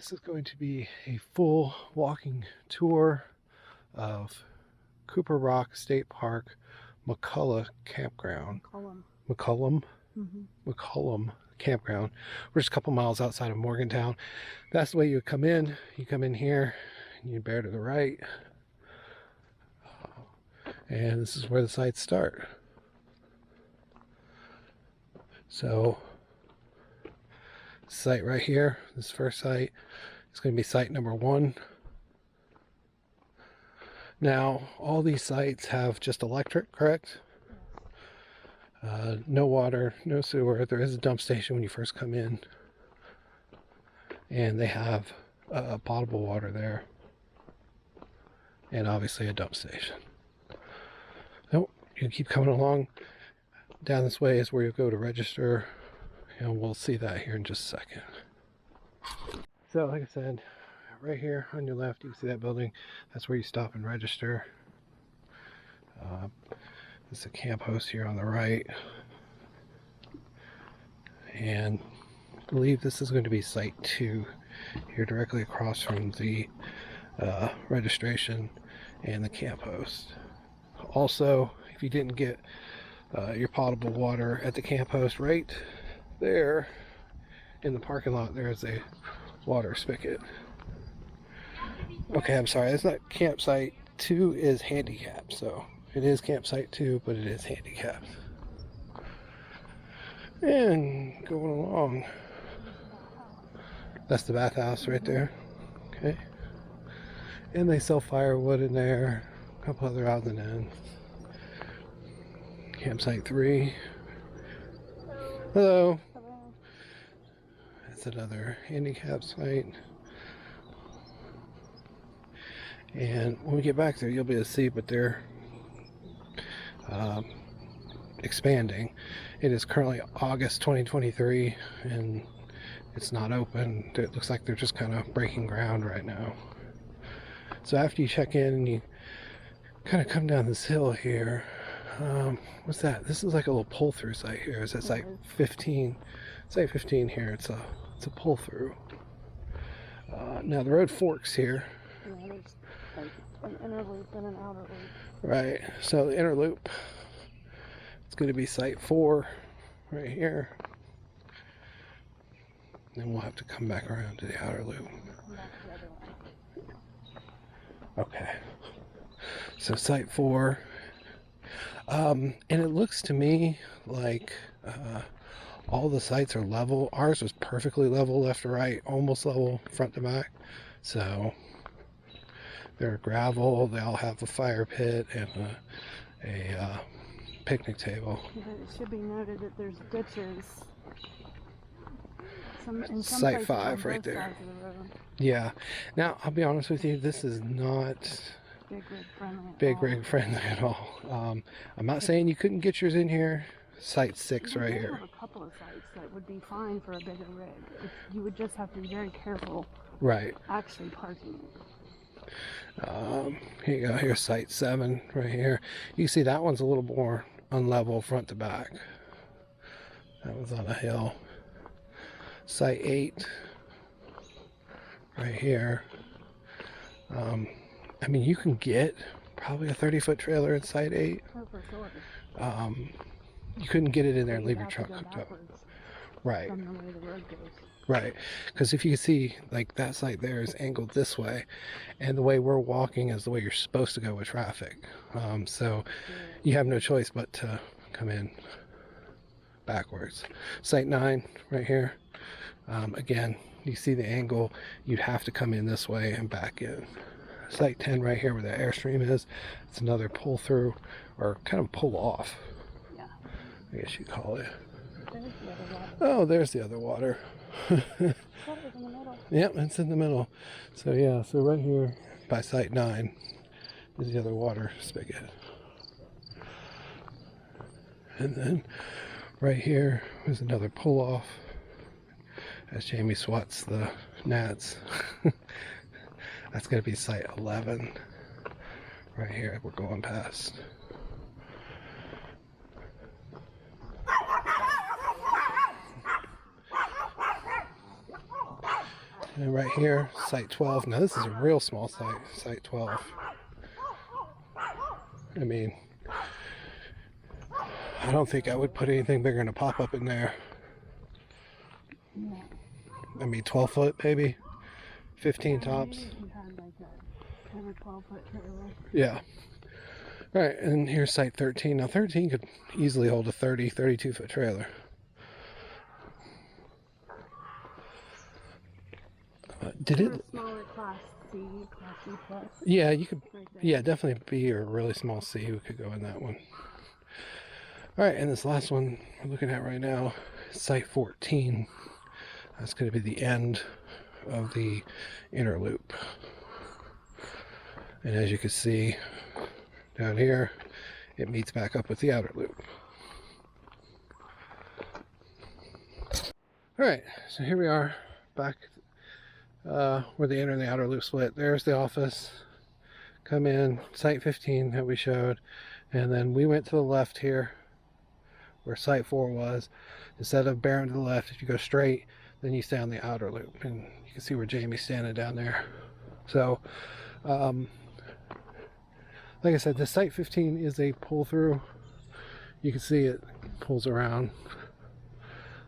This is going to be a full walking tour of Cooper Rock State Park, McCollum Campground. McCollum. McCollum Campground. We're just a couple miles outside of Morgantown. That's the way you come in. You come in here, and you bear to the right, and this is where the sites start. So, site right here, this first site, is going to be site number 1. Now, all these sites have just electric, correct? No water, no sewer. There is a dump station when you first come in, and they have potable water there, and obviously a dump station. So you keep coming along. Down this way is where you go to register, and we'll see that here in just a second. So like I said, right here on your left, you can see that building. That's where you stop and register. There's a camp host here on the right, and I believe this is going to be site 2 here, directly across from the registration and the camp host. Also, if you didn't get your potable water at the camp host, right there in the parking lot, there's a water spigot. Okay, I'm sorry, it's not campsite 2, is handicapped, so it is campsite 2, but it is handicapped. And going along, that's the bathhouse right there. Okay, and they sell firewood in there, a couple other odds and ends. Campsite 3. Hello. That's another handicap site. And when we get back there, you'll be able to see, but they're expanding. It is currently August 2023, and it's not open. It looks like they're just kind of breaking ground right now. So after you check in and you kind of come down this hill here, what's that? This is like a little pull-through site here. Is that site 15? Site 15 here. It's a pull-through. Now the road forks here. Yeah, there's like an inner loop and an outer loop. Right. So the inner loop, it's going to be site 4 right here. Then we'll have to come back around to the outer loop. Okay. So site 4. And it looks to me like all the sites are level. Ours was perfectly level left to right, almost level front to back. So they're gravel. They all have a fire pit and a picnic table. It should be noted that there's ditches. In some Site 5 right there. Yeah. Now, I'll be honest with you, this is not big rig friendly at all. I'm not saying you couldn't get yours in here. Site 6 right here. Have a couple of sites that would be fine for a bigger rig. You would just have to be very careful. Right. Actually parking it. Here you go. Here's site 7 right here. You see that one's a little more unlevel front to back. That one's on a hill. Site 8 right here. I mean, you can get probably a 30-foot trailer in site 8. Oh, for sure. You couldn't get it in there and leave your truck hooked up. Right. From the way the road goes. Right. Because if you can see, like, that site there is angled this way, and the way we're walking is the way you're supposed to go with traffic. So you have no choice but to come in backwards. Site 9 right here. Again, you see the angle. You'd have to come in this way and back in. Site 10 right here where the Airstream is. It's another pull through, or kind of pull off. Yeah. I guess you'd call it. There's the other water. Oh, there's the other water. In the middle. Yep, it's in the middle. So yeah, so right here by site 9 is the other water spigot. And then right here is another pull off as Jamie swats the gnats. That's going to be site 11 right here we're going past. And right here, site 12. Now this is a real small site, site 12. I mean, I don't think I would put anything bigger than a pop-up in there. No. I mean, 12 foot maybe, 15 tops. Maybe if you had like a 10 or 12-foot trailer. Yeah. All right, and here's site 13. Now 13 could easily hold a 30, 32 foot trailer. Did it? Or a smaller class C, class C plus. Yeah, you could. Right there. Yeah, definitely B or a really small C. We could go in that one. All right, and this last one we're looking at right now, site 14. That's going to be the end of the inner loop. And as you can see down here, it meets back up with the outer loop. All right, so here we are back where the inner and the outer loop split. There's the office. Come in, site 15 that we showed, and then we went to the left here where site 4 was. Instead of bearing to the left, if you go straight, then you stay on the outer loop, and you can see where Jamie's standing down there. So like I said, the site 15 is a pull through. You can see it pulls around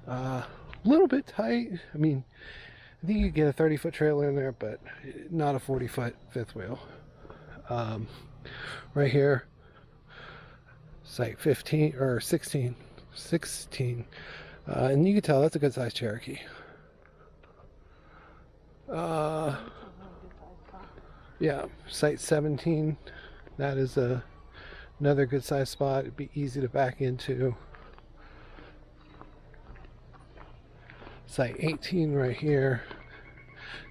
a little bit tight. I mean, I think you could get a 30-foot trailer in there, but not a 40-foot fifth wheel. Right here, site 15 or 16, and you can tell that's a good size Cherokee. Yeah, site 17, that is another good size spot. It'd be easy to back into. Site 18 right here.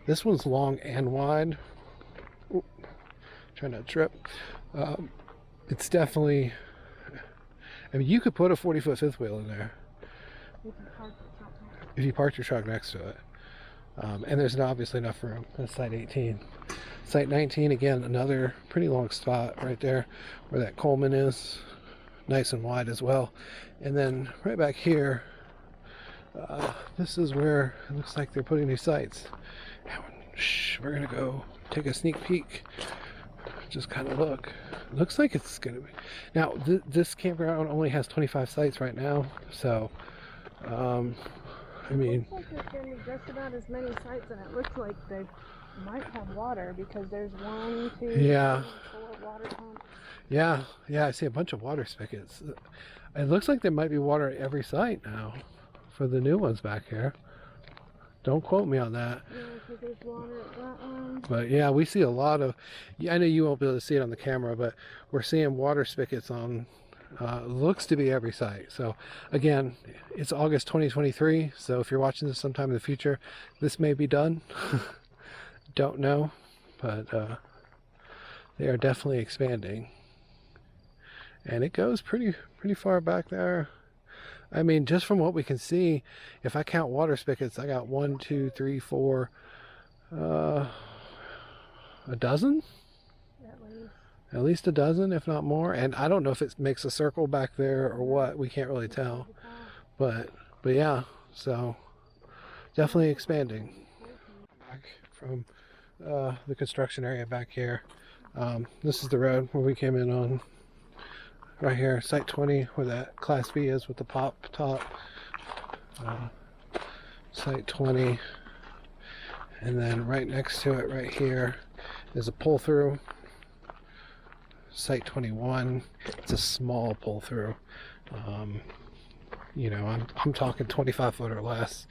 This one's long and wide. Oop, trying not to trip. It's definitely, I mean, you could put a 40-foot fifth wheel in there if you parked your truck next to it. And there's obviously enough room. That's site 18. Site 19, again, another pretty long spot right there where that Coleman is. Nice and wide as well. And then right back here, this is where it looks like they're putting new sites. We're going to go take a sneak peek. Just kind of look. Looks like it's going to be... Now, this campground only has 25 sites right now. So, I mean... It looks like there's going to be just about as many sites, and it looks like they might have water because there's 1, 2, yeah. 3, 4 water pumps. Yeah, I see a bunch of water spigots. It looks like there might be water at every site now for the new ones back here. Don't quote me on that. Yeah, because there's water at that one. But yeah, we see a lot of... I know you won't be able to see it on the camera, but we're seeing water spigots on... looks to be every site. So again, it's August 2023, so if you're watching this sometime in the future, this may be done. Don't know, but they are definitely expanding, and it goes pretty far back there. I mean, just from what we can see, if I count water spigots, I got 1, 2, 3, 4, a dozen. At least a dozen, if not more. And I don't know if it makes a circle back there or what. We can't really tell. But yeah, so definitely expanding. Back from the construction area back here. This is the road where we came in on. Right here, site 20, where that Class B is with the pop top. Site 20. And then right next to it, right here, is a pull through. Site 21. It's a small pull through. You know, I'm talking 25 foot or less.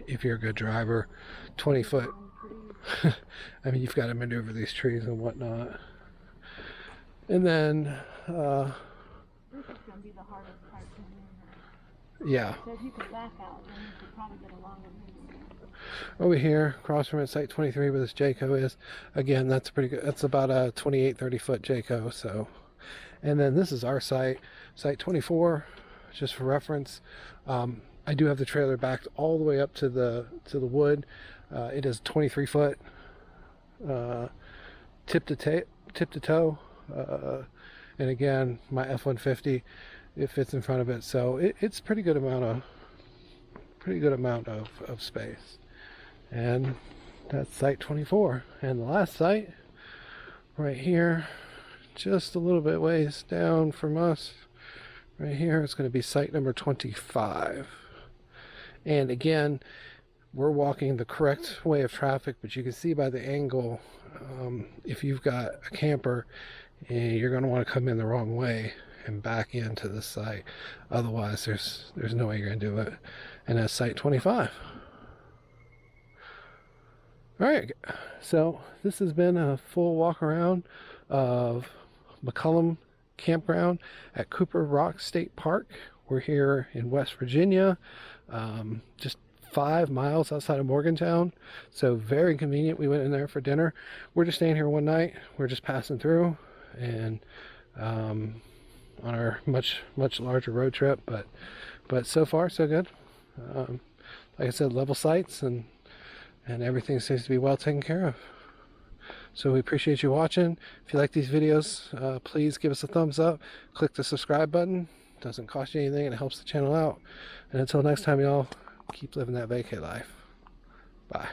If you're a good driver, 20 foot. I mean, you've got to maneuver these trees and whatnot. And then, this is going to be the hardest part to maneuver. yeah. So if you could back out, then you could probably get along with me. Over here, across from it, site 23, where this Jayco is. Again, that's pretty good. That's about a 28, 30 foot Jayco. So, and then this is our site, site 24, just for reference. I do have the trailer backed all the way up to the wood. It is 23 foot, tip to toe. And again, my F-150, it fits in front of it, so it's pretty good amount of space. And that's site 24. And the last site right here, just a little bit ways down from us, right here, is going to be site number 25. And again, we're walking the correct way of traffic, but you can see by the angle, if you've got a camper, you're going to want to come in the wrong way and back into the site. Otherwise, there's no way you're going to do it. And that's site 25. All right, so this has been a full walk around of McCollum Campground at Cooper Rock State Park. We're here in West Virginia, just 5 miles outside of Morgantown, so very convenient. We went in there for dinner. We're just staying here one night. We're just passing through, and on our much larger road trip, but so far so good. Like I said, level sites, and everything seems to be well taken care of. So we appreciate you watching. If you like these videos, please give us a thumbs up. Click the subscribe button. It doesn't cost you anything, and it helps the channel out. And until next time, y'all, keep living that vacay life. Bye.